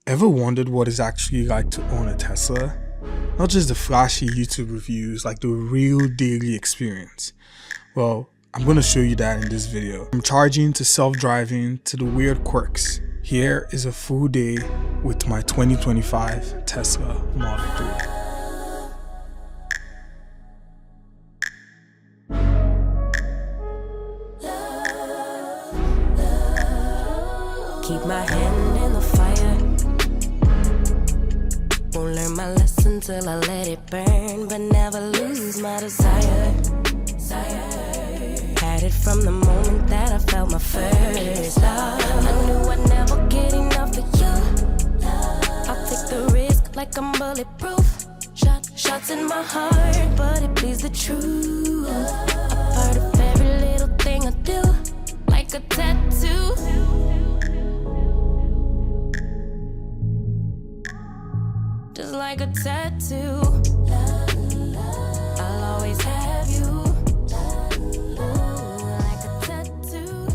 Ever wondered what it's actually like to own a Tesla? Not just the flashy YouTube reviews, like the real daily experience. Well, I'm going to show you that in this video. From charging to self-driving to the weird quirks. Here is a full day with my 2025 Tesla Model 3. Keep my hand in the fire. Won't learn my lesson till I let it burn, but never lose my desire. Had it from the moment that I felt my first love. I knew I'd never get enough of you. I'll take the risk like I'm bulletproof. Shots in my heart, but it bleeds the truth. A part of every little thing I do, like a tattoo. Just like a tattoo, I'll always have you. Like a tattoo.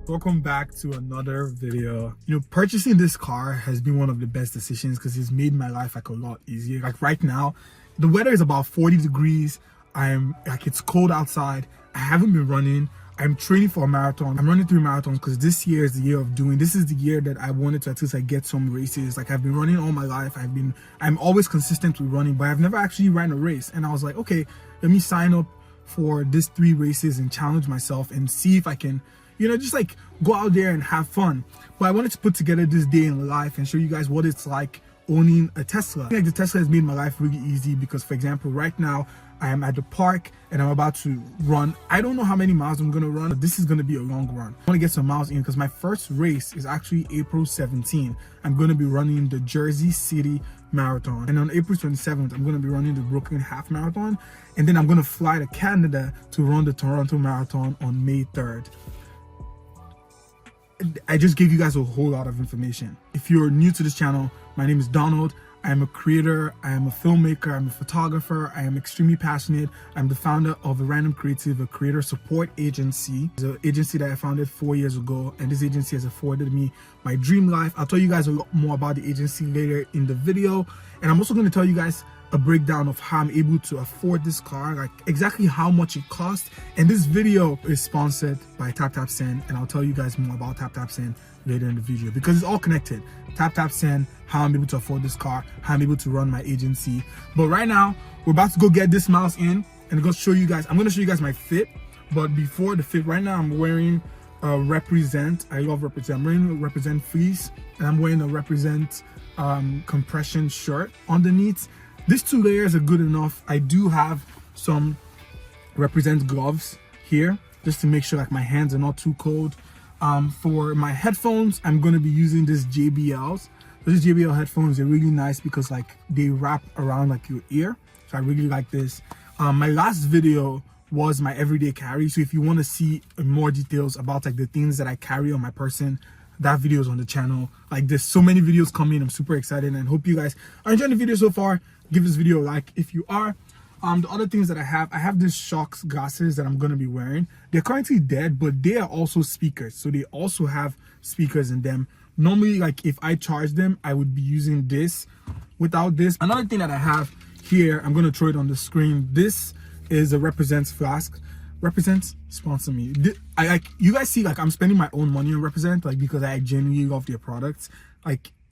Welcome back to another video. Purchasing this car has been one of the best decisions because it's made my life like a lot easier. Like right now, the weather is about 40 degrees. It's cold outside. I haven't been running. I'm training for a marathon. I'm running 3 marathons because this year is the year of doing. This is the year that I wanted to at least get some races. Like I've been running all my life. I'm always consistent with running, but I've never actually ran a race. And I was like, okay, let me sign up for these 3 races and challenge myself and see if I can, just go out there and have fun. But I wanted to put together this day in life and show you guys what it's like owning a Tesla. I think the Tesla has made my life really easy because, for example, right now I am at the park and I'm about to run. I don't know how many miles I'm gonna run, but this is gonna be a long run. I want to get some miles in because my first race is actually April 17. I'm gonna be running the Jersey City Marathon, and on April 27th I'm gonna be running the Brooklyn Half Marathon, and then I'm gonna fly to Canada to run the Toronto Marathon on May 3rd. I just gave you guys a whole lot of information. If you're new to this channel, my name is Donald. I am a creator, I am a filmmaker, I'm a photographer, I am extremely passionate. I'm the founder of A Random Creative, a creator support agency. It's an agency that I founded 4 years ago, and this agency has afforded me my dream life. I'll tell you guys a lot more about the agency later in the video. And I'm also going to tell you guys a breakdown of how I'm able to afford this car, like exactly how much it costs. And this video is sponsored by Taptap Send, and I'll tell you guys more about Taptap Send later in the video because it's all connected. Taptap Send, how I'm able to afford this car, how I'm able to run my agency. But right now, we're about to go get this miles in and go show you guys. I'm going to show you guys my fit. But before the fit, right now I'm wearing a Represent. I love Represent. I'm wearing a Represent fleece, and I'm wearing a Represent compression shirt underneath. These 2 layers are good enough. I do have some Represent gloves here just to make sure like my hands are not too cold. For my headphones, I'm going to be using this JBLs. These JBL headphones are really nice because they wrap around your ear. So I really like this. My last video was my everyday carry. So if you want to see more details about the things that I carry on my person, that video is on the channel. There's so many videos coming. I'm super excited and hope you guys are enjoying the video so far. Give this video a like if you are. The other things that I have these Shocks glasses that I'm going to be wearing. They're currently dead, but they are also speakers. So they also have speakers in them. Normally, if I charge them, I would be using this without this. Another thing that I have here, I'm going to throw it on the screen. This is a Represent flask. Represent, sponsor me. You guys see, I'm spending my own money on Represent, because I genuinely love their products.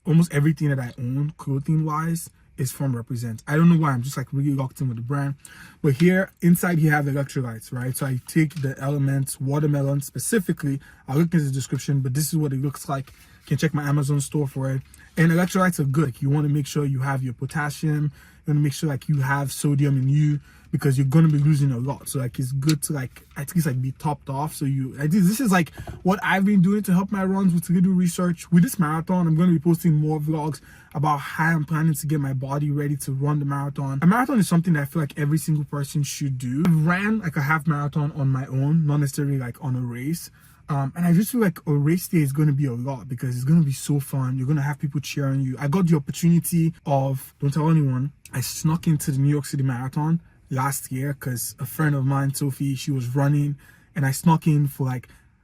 Almost everything that I own, clothing-wise, is from Represent. I don't know why, I'm just really locked in with the brand. But here, inside you have electrolytes, right? So I take the elements, watermelon specifically. I'll look in the description, but this is what it looks like. You can check my Amazon store for it. And electrolytes are good. You want to make sure you have your potassium. You want to make sure you have sodium in you because you're going to be losing a lot. So it's good to at least be topped off. So this is what I've been doing to help my runs with little research. With this marathon, I'm going to be posting more vlogs about how I'm planning to get my body ready to run the marathon. A marathon is something that I feel every single person should do. I ran a half marathon on my own, not necessarily on a race. And I just feel a race day is going to be a lot because it's going to be so fun. You're going to have people cheering you. I got the opportunity of, don't tell anyone, I snuck into the New York City Marathon last year because a friend of mine, Sophie, she was running, and I snuck in for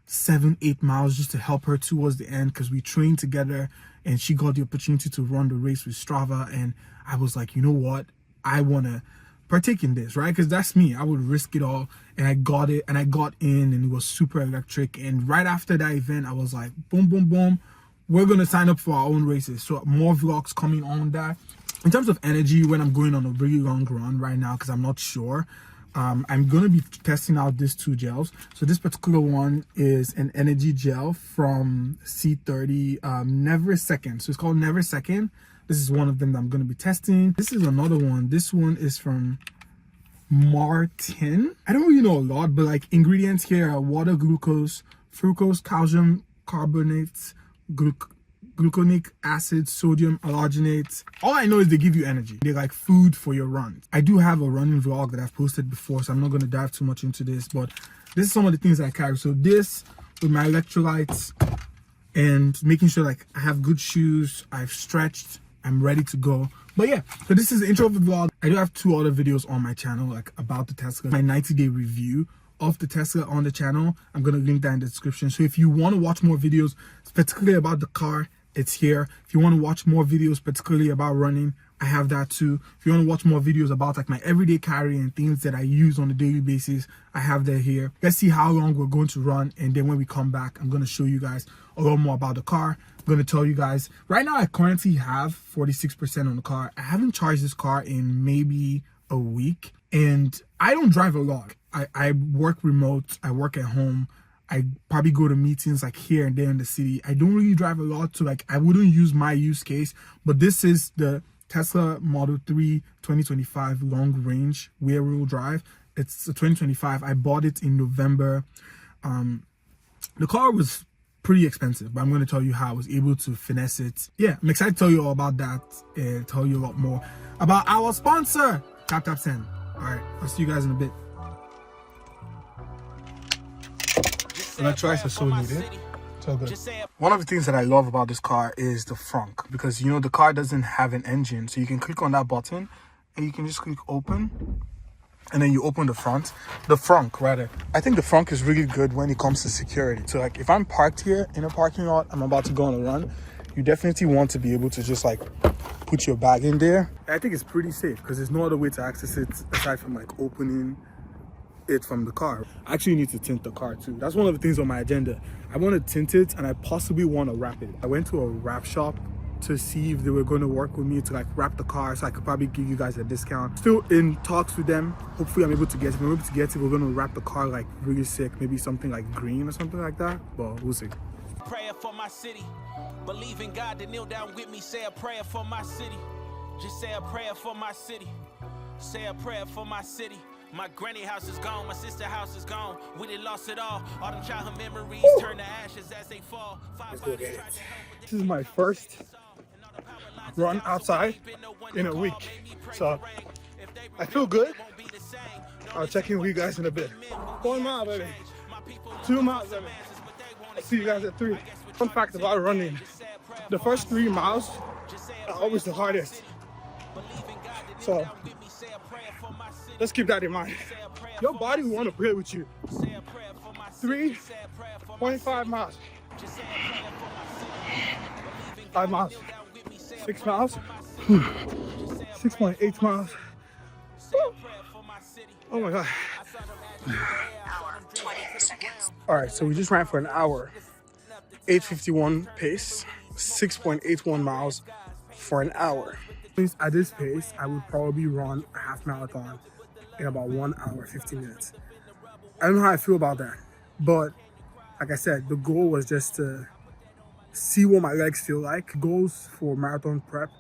7-8 miles just to help her towards the end because we trained together and she got the opportunity to run the race with Strava, and I was like, you know what, I want to partake in this, right? Because that's me. I would risk it all, and I got it, and I got in, and it was super electric. And right after that event, I was like, boom, boom, boom, we're gonna sign up for our own races. So more vlogs coming on that. In terms of energy, when I'm going on a really long run right now, because I'm not sure, I'm going to be testing out these two gels. So this particular one is an energy gel from C30, Never Second. So it's called Never Second. This is one of them that I'm going to be testing. This is another one. This one is from Martin. I don't really know a lot, but like ingredients here are water, glucose, fructose, calcium carbonates, gluconic acid, sodium halogenates. All I know is they give you energy. They're like food for your runs. I do have a running vlog that I've posted before, so I'm not going to dive too much into this, but this is some of the things I carry. So this with my electrolytes and making sure like I have good shoes, I've stretched, I'm ready to go. But yeah, so this is the intro of the vlog. I do have 2 other videos on my channel like about the Tesla, my 90-day review of the Tesla on the channel. I'm going to link that in the description. So if you want to watch more videos, particularly about the car, it's here. If you want to watch more videos, particularly about running, I have that too. If you want to watch more videos about like my everyday carry and things that I use on a daily basis, I have that here. Let's see how long we're going to run, and then when we come back, I'm going to show you guys a lot more about the car. I'm going to tell you guys, right now I currently have 46% on the car. I haven't charged this car in maybe a week, and I don't drive a lot. I work remote, I work at home. I probably go to meetings like here and there in the city. I don't really drive a lot, so like I wouldn't use my use case, but this is the Tesla Model 3 2025 long range rear wheel drive. It's a 2025. I bought it in November. The car was pretty expensive, but I'm going to tell you how I was able to finesse it. Yeah, I'm excited to tell you all about that and tell you a lot more about our sponsor, Taptap Send. All right, I'll see you guys in a bit. Electrolytes are so needed. So good. One of the things that I love about this car is the frunk, because you know the car doesn't have an engine, so you can click on that button and you can just click open, and then you open the frunk rather. I think the frunk is really good when it comes to security. So like if I'm parked here in a parking lot, I'm about to go on a run, you definitely want to be able to just like put your bag in there. I think it's pretty safe because there's no other way to access it aside from like opening it from the car. I actually need to tint the car too. That's one of the things on my agenda. I want to tint it, and I possibly want to wrap it. I went to a wrap shop to see if they were going to work with me to like wrap the car, so I could probably give you guys a discount. Still in talks with them. Hopefully I'm able to get it. If I'm able to get it, we're going to wrap the car like really sick, maybe something like green or something like that, but we'll see. Prayer for my city. Believe in God to kneel down with me. Say a prayer for my city. Just say a prayer for my city. Say a prayer for my city. My granny house is gone, my sister house is gone. We done lost it all them childhood memories turn to ashes as they fall. Let's go get it. This is my first run outside in a week, so I feel good. I'll check in with you guys in a bit. 1 mile, baby. 2 miles, baby. I'll see you guys at 3. Fun fact about running, the first 3 miles are always the hardest, so let's keep that in mind. Your body will want to play with you. 3.5 miles. 5 miles. 6 miles. 6.8 miles. Oh my God. All right, so we just ran for an hour. 8:51 pace. 6.81 miles for an hour. At this pace, I would probably run a half marathon in about 1 hour, 15 minutes. I don't know how I feel about that, but like I said, the goal was just to see what my legs feel like. Goals for marathon prep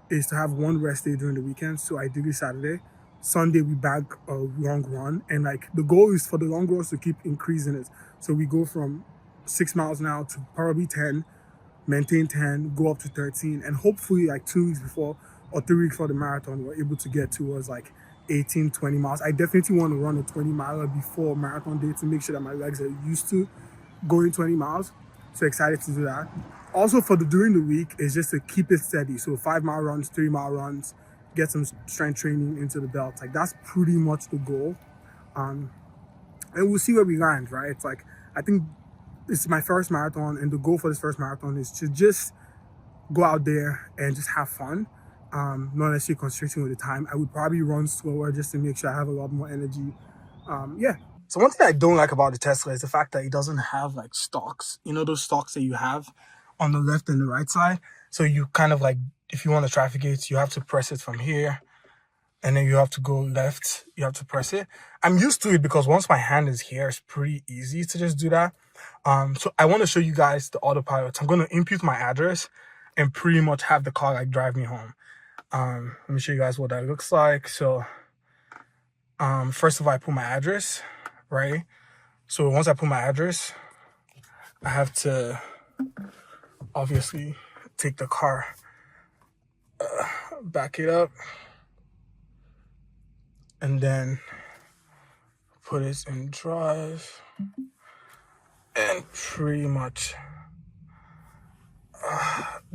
is to have 1 rest day during the weekend. So ideally Saturday. Sunday we bag a long run, and like the goal is for the long runs to keep increasing it. So we go from 6 miles now to probably 10, maintain 10, go up to 13, and hopefully like 2 weeks before or 3 weeks before the marathon, we're able to get towards like 18, 20 miles. I definitely want to run a 20 miler before marathon day to make sure that my legs are used to going 20 miles. So excited to do that. Also for during the week is just to keep it steady. So 5 mile runs, 3 mile runs, get some strength training into the belt. Like that's pretty much the goal. And we'll see where we land, right? It's like, I think it's my first marathon, and the goal for this first marathon is to just go out there and just have fun, not necessarily constricting with the time. I would probably run slower just to make sure I have a lot more energy. Yeah. So one thing I don't like about the Tesla is the fact that it doesn't have like stalks. You know those stalks that you have on the left and the right side? So you kind of like, if you want to traffic gate, you have to press it from here. And then you have to go left. You have to press it. I'm used to it because once my hand is here, it's pretty easy to just do that. So I want to show you guys the autopilot. I'm going to input my address and pretty much have the car like drive me home. Let me show you guys what that looks like. So first of all, I put my address, right? So once I put my address, I have to obviously take the car, back it up, and then put it in drive and pretty much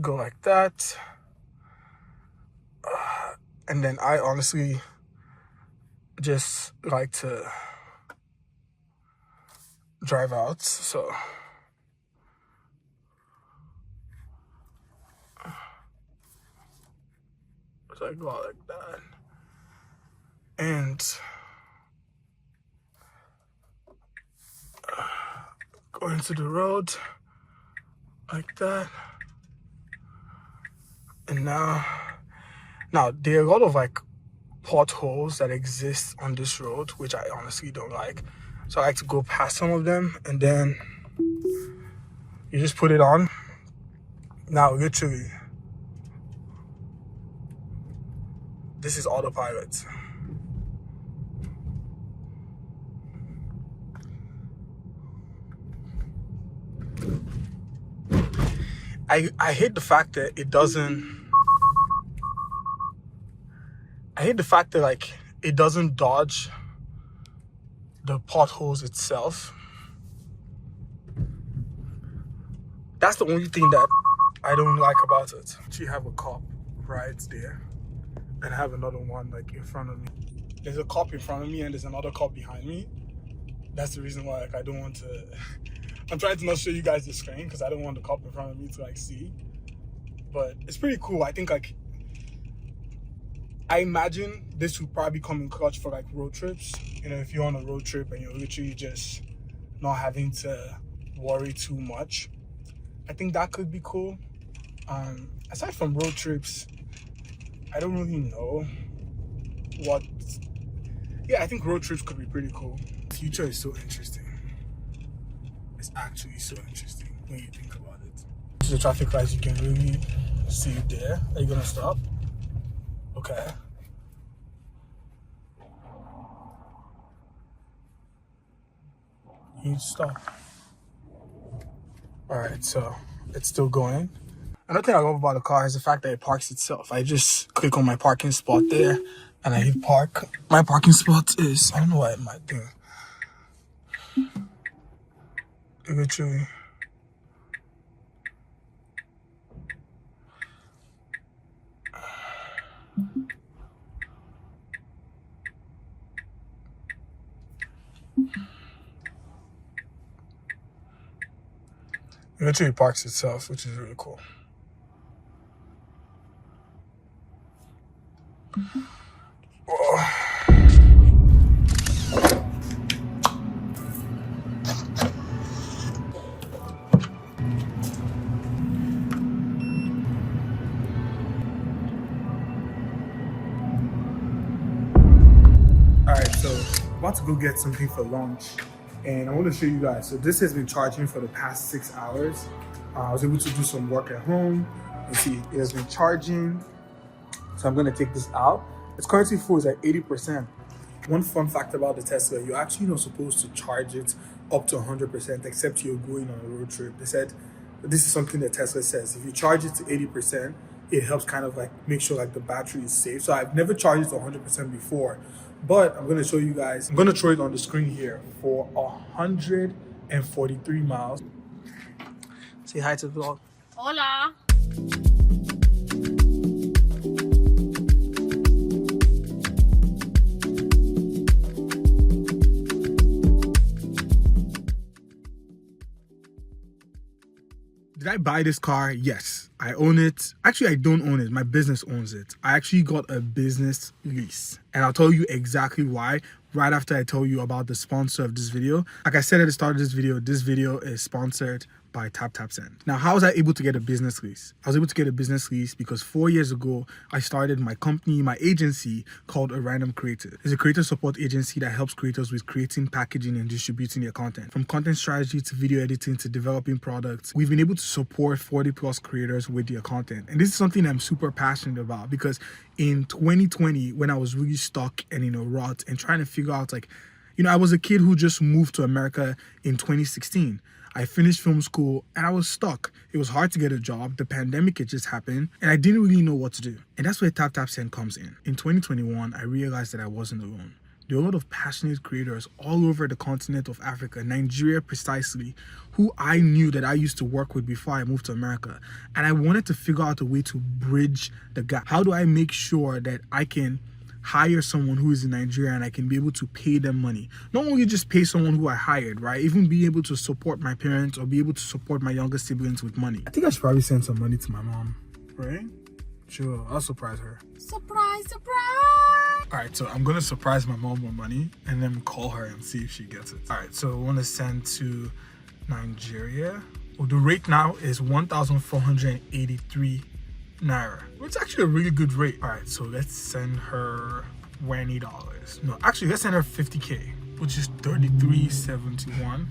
go like that. And then I honestly just like to drive out, so I go out like that and go into the road like that. And now there are a lot of like potholes that exist on this road, which I honestly don't like. So I like to go past some of them, and then you just put it on. Now literally, this is autopilot. I hate the fact that it doesn't, I hate the fact that like it doesn't dodge the potholes itself. That's the only thing that I don't like about it. You have a cop right there, and I have another one like in front of me. There's a cop in front of me and there's another cop behind me. That's the reason why like I don't want to I'm trying to not show you guys the screen because I don't want the cop in front of me to like see. But it's pretty cool. I think like I imagine this would probably come in clutch for like road trips. You know, if you're on a road trip and you're literally just not having to worry too much. I think that could be cool. Aside from road trips, I don't really know what. Yeah, I think road trips could be pretty cool. The future is so interesting. It's actually so interesting when you think about it. This is the traffic lights, you can really see it there. Are you gonna stop? Okay. You need to stop. Alright, so it's still going. Another thing I love about the car is the fact that it parks itself. I just click on my parking spot there and I hit park. My parking spot is, I don't know why my thing. Literally. It literally parks itself, which is really cool. Whoa. Alright, so I'm about to go get something for lunch. And I want to show you guys. So this has been charging for the past 6 hours. I was able to do some work at home. You see, it has been charging. So I'm going to take this out. Its currently full is at 80%. One fun fact about the Tesla, you're actually not supposed to charge it up to 100% except you're going on a road trip. They said this is something that Tesla says. If you charge it to 80%, it helps kind of like make sure like the battery is safe. So I've never charged it to 100% before. But I'm going to show you guys. I'm going to throw it on the screen here for 143 miles. Say hi to the vlog. Hola. Did I buy this car? Yes, I own it. Actually, I don't own it. My business owns it. I actually got a business lease. And I'll tell you exactly why right after I tell you about the sponsor of this video. Like I said at the start of this video is sponsored by Taptap Send. Now, how was I able to get a business lease? I was able to get a business lease because 4 years ago, I started my company, my agency called A Random Creative. It's a creator support agency that helps creators with creating, packaging, and distributing their content. From content strategy to video editing to developing products, we've been able to support 40 plus creators with their content. And this is something I'm super passionate about because in 2020, when I was really stuck and in a rut and trying to figure out I was a kid who just moved to America in 2016. I finished film school and I was stuck. It was hard to get a job. The pandemic had just happened and I didn't really know what to do. And that's where Taptap Send comes in. In 2021, I realized that I wasn't alone. There are a lot of passionate creators all over the continent of Africa, Nigeria precisely, who I knew that I used to work with before I moved to America. And I wanted to figure out a way to bridge the gap. How do I make sure that I can hire someone who is in Nigeria and I can be able to pay them money? Not only just pay someone who I hired, right? Even be able to support my parents or be able to support my younger siblings with money. I think I should probably send some money to my mom, right? Sure, I'll surprise her. Surprise, surprise! All right, so I'm gonna surprise my mom with money and then call her and see if she gets it. All right, so I wanna send to Nigeria. Well, the rate now is 1,483 Naira. It's actually a really good rate. All right, so let's send her $20. No, actually, let's send her 50K, which is 33.71.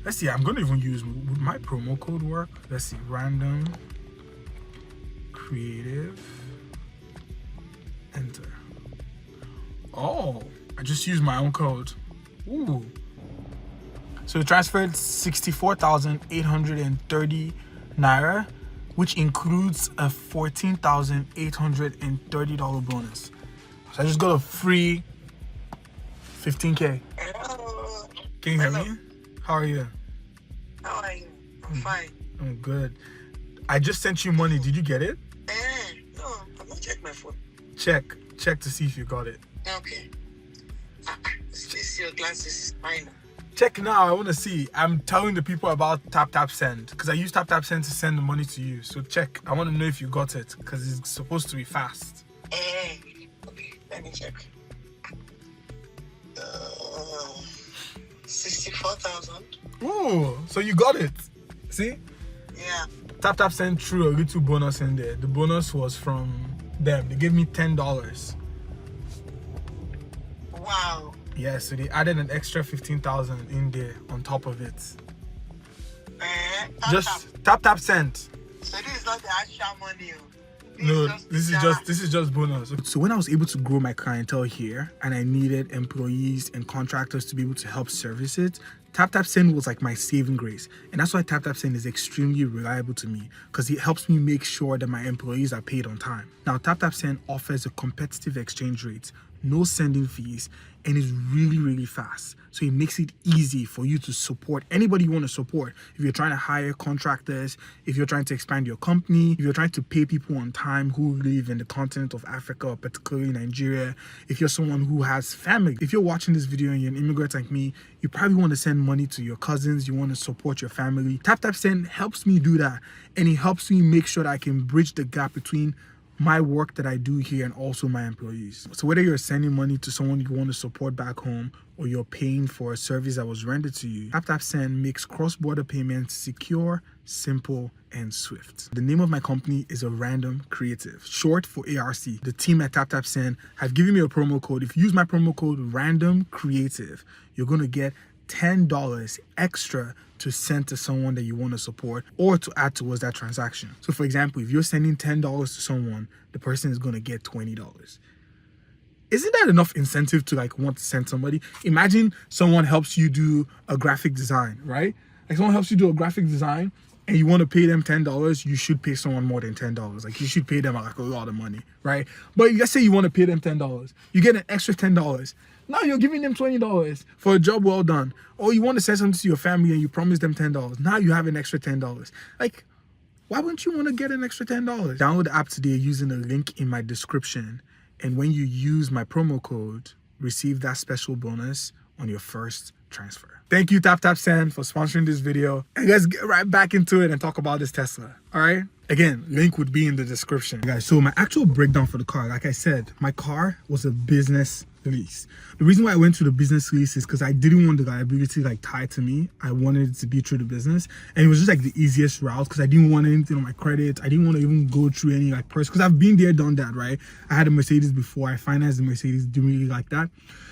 Let's see. I'm gonna even use, would my promo code work? Let's see. Random creative. Enter. Oh, I just used my own code. Ooh. So it transferred 64,830 Naira, which includes a $14,830 bonus. So I just got a free 15K. Hello. Can you hear me? How are you? How are you? I'm fine. I'm good. I just sent you money. Did you get it? No, I'm not checking my phone. Check to see if you got it. Okay. This your glasses is fine. Check now. I want to see. I'm telling the people about Taptap Send because I use Taptap Send to send the money to you. So check. I want to know if you got it because it's supposed to be fast. Okay, let me check. 64,000. Ooh, so you got it. See? Yeah. Taptap Send threw a little bonus in there. The bonus was from them. They gave me $10. Wow. Yeah, so they added an extra 15,000 in there on top of it. Just Taptap Send. So this is not the actual money. This is just bonus. So when I was able to grow my clientele here and I needed employees and contractors to be able to help service it, Taptap Send was like my saving grace. And that's why Taptap Send is extremely reliable to me because it helps me make sure that my employees are paid on time. Now, Taptap Send offers a competitive exchange rate, no sending fees, and is really, really fast. So it makes it easy for you to support anybody you want to support. If you're trying to hire contractors, if you're trying to expand your company, if you're trying to pay people on time who live in the continent of Africa, or particularly Nigeria, if you're someone who has family, if you're watching this video and you're an immigrant like me, you probably want to send money to your cousins, you want to support your family. Taptap Send helps me do that, and it helps me make sure that I can bridge the gap between my work that I do here and also my employees. So whether you're sending money to someone you want to support back home or you're paying for a service that was rendered to you, Taptap Send makes cross-border payments secure, simple, and swift. The name of my company is A Random Creative, short for ARC. The team at Taptap Send have given me a promo code. If you use my promo code Random Creative, you're going to get $10 extra to send to someone that you want to support or to add towards that transaction. So for example, if you're sending $10 to someone, the person is going to get $20. Isn't that enough incentive to want to send somebody? Imagine someone helps you do a graphic design, right? Like someone helps you do a graphic design and you want to pay them $10, you should pay someone more than $10. Like you should pay them a lot of money, right? But let's say you want to pay them $10. You get an extra $10. Now you're giving them $20 for a job well done. Or you want to send something to your family and you promise them $10. Now you have an extra $10. Like, why wouldn't you want to get an extra $10? Download the app today using the link in my description. And when you use my promo code, receive that special bonus on your first transfer. Thank you, Taptap Send, for sponsoring this video. And let's get right back into it and talk about this Tesla. All right. Again, link would be in the description. Guys, so my actual breakdown for the car, like I said, my car was a business lease. The reason why I went to the business lease is because I didn't want the liability like tied to me. I wanted it to be through the business, and it was just like the easiest route because I didn't want anything on my credit. I didn't want to even go through any like purse because I've been there, done that, right? I had a Mercedes before. I financed the Mercedes, didn't really like that.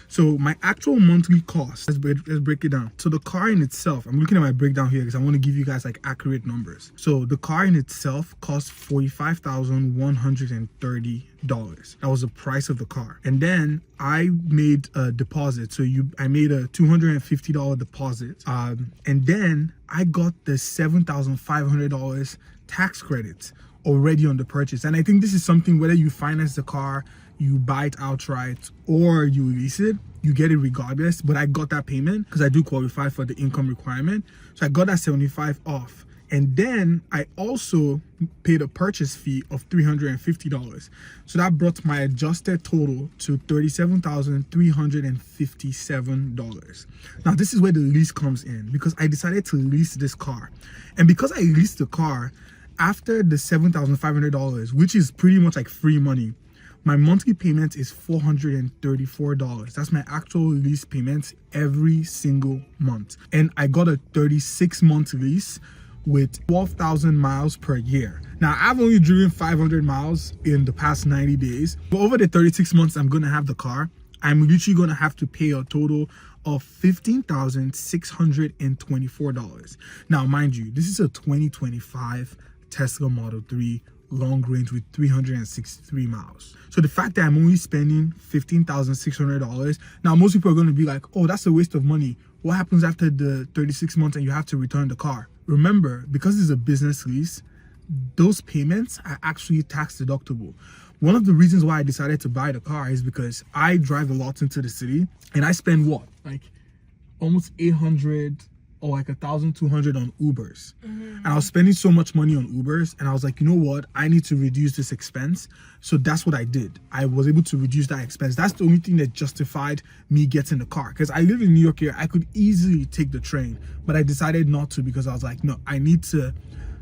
So my actual monthly cost, let's break it down. So the car in itself, I'm looking at my breakdown here because I want to give you guys like accurate numbers. So the car in itself cost $45,130. That was the price of the car. And then I made a deposit. So I made a $250 deposit. And then I got the $7,500 tax credit already on the purchase. And I think this is something, whether you finance the car, you buy it outright, or you lease it, you get it regardless. But I got that payment because I do qualify for the income requirement. So I got that $75 off. And then I also paid a purchase fee of $350. So that brought my adjusted total to $37,357. Now this is where the lease comes in, because I decided to lease this car. And because I leased the car, after the $7,500, which is pretty much like free money, my monthly payment is $434. That's my actual lease payments every single month. And I got a 36-month lease with 12,000 miles per year. Now, I've only driven 500 miles in the past 90 days. But over the 36 months I'm gonna have the car, I'm literally gonna have to pay a total of $15,624. Now, mind you, this is a 2025 Tesla Model 3 long range with 363 miles. So the fact that I'm only spending $15,600, now most people are going to be like, oh, that's a waste of money. What happens after the 36 months and you have to return the car? Remember, because it's a business lease, those payments are actually tax deductible. One of the reasons why I decided to buy the car is because I drive a lot into the city, and I spend what, like almost 800 or like 1,200 on Ubers. And I was spending so much money on Ubers, and I was like, you know what, I need to reduce this expense. So that's what I did. I was able to reduce that expense. That's the only thing that justified me getting the car, because I live in New York here. I could easily take the train, but I decided not to because I was like, no, I need to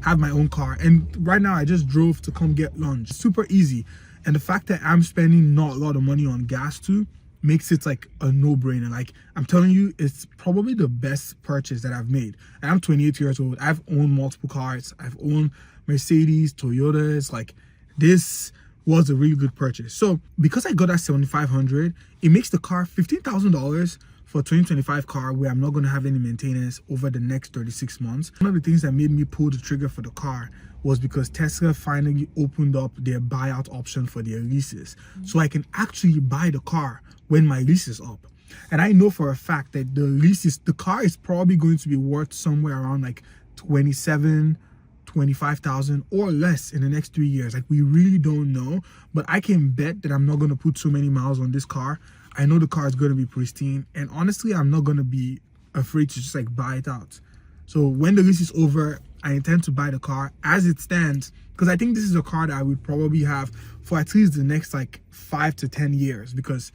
have my own car. And right now I just drove to come get lunch. Super easy. And the fact that I'm spending not a lot of money on gas too makes it like a no-brainer. Like, I'm telling you, it's probably the best purchase that I've made. And I'm 28 years old. I've owned multiple cars. I've owned Mercedes, Toyotas. Like, this was a really good purchase. So because I got that $7,500, it makes the car $15,000 for a 2025 car where I'm not going to have any maintenance over the next 36 months. One of the things that made me pull the trigger for the car was because Tesla finally opened up their buyout option for their leases. So I can actually buy the car when my lease is up. And I know for a fact that the car is probably going to be worth somewhere around like 25,000 or less in the next 3 years. Like, we really don't know, but I can bet that I'm not going to put so many miles on this car. I know the car is going to be pristine, and honestly, I'm not going to be afraid to just like buy it out. So when the lease is over, I intend to buy the car as it stands, because I think this is a car that I would probably have for at least the next like 5 to 10 years, because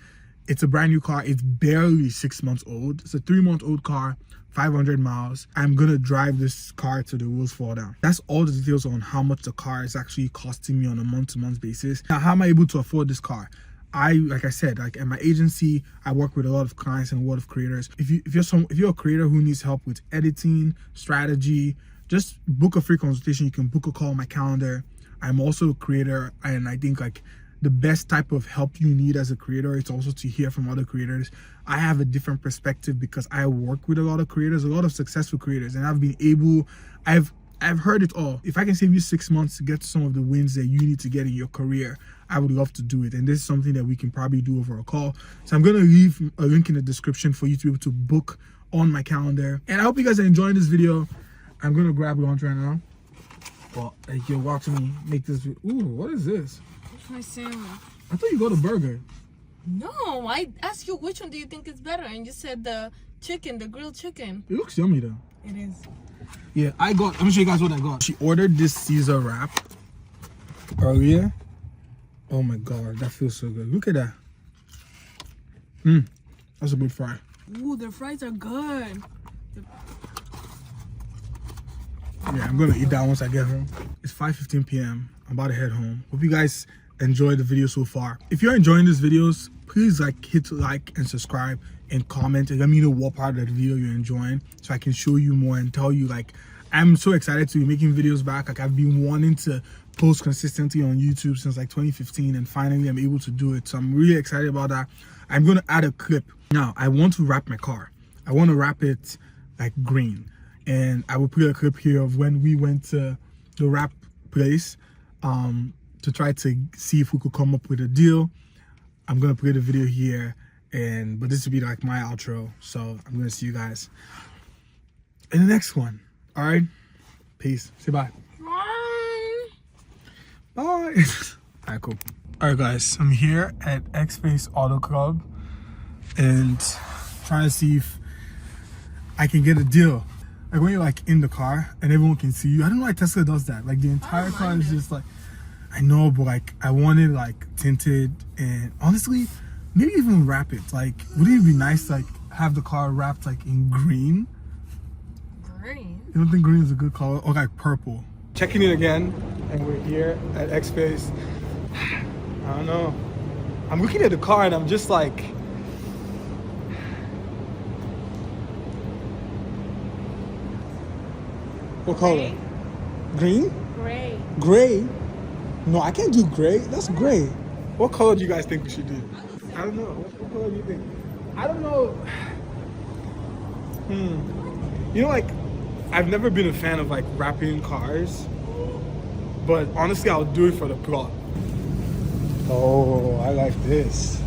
it's a brand new car. It's barely 6 months old. It's a 3-month-old car, 500 miles. I'm gonna drive this car till the wheels fall down. That's all the details on how much the car is actually costing me on a month-to-month basis. Now, how am I able to afford this car? Like I said, like at my agency, I work with a lot of clients and a lot of creators. If you're a creator who needs help with editing, strategy, just book a free consultation. You can book a call on my calendar. I'm also a creator, and I think like the best type of help you need as a creator is also to hear from other creators. I have a different perspective because I work with a lot of creators, a lot of successful creators, and I've heard it all. If I can save you 6 months to get some of the wins that you need to get in your career, I would love to do it. And this is something that we can probably do over a call. So I'm gonna leave a link in the description for you to be able to book on my calendar. And I hope you guys are enjoying this video. I'm gonna grab lunch right now. Well, like, you're watching me make this video. Ooh, what is this? My sandwich. I thought you got a burger. No, I asked you which one do you think is better, and you said the chicken, the grilled chicken. It looks yummy though. It is. Yeah, let me show you guys what I got. She ordered this Caesar wrap earlier. Oh my God, that feels so good. Look at that. That's a good fry. Ooh, the fries are good. Yeah, I'm gonna eat that once I get home. It's 5:15 p.m. I'm about to head home. Hope you guys enjoyed the video so far. If you're enjoying these videos, please hit like and subscribe and comment and let me know what part of the video you're enjoying so I can show you more and tell you I'm so excited to be making videos back. I've been wanting to post consistently on YouTube since 2015 and finally I'm able to do it. So I'm really excited about that. I'm gonna add a clip. Now I want to wrap my car. I want to wrap it green. And I will put a clip here of when we went to the wrap place to try to see if we could come up with a deal. I'm gonna put a video here, but this will be my outro. So I'm gonna see you guys in the next one. All right, peace. Say bye. Bye. All right, cool. All right, guys, I'm here at X-Space Auto Club and trying to see if I can get a deal. When you're in the car and everyone can see you. I don't know why Tesla does that. The entire car is just I know, but I want it tinted and honestly, maybe even wrap it. Wouldn't it be nice to have the car wrapped in green? Green? You don't think green is a good color? Or purple? Checking in again, and we're here at X-Space. I don't know. I'm looking at the car and I'm just what color? Green? Gray. Gray? No, I can't do gray. That's gray. What color do you guys think we should do? I don't know. What color do you think? I don't know. You know, I've never been a fan of wrapping cars, but honestly, I'll do it for the plot. Oh, I like this.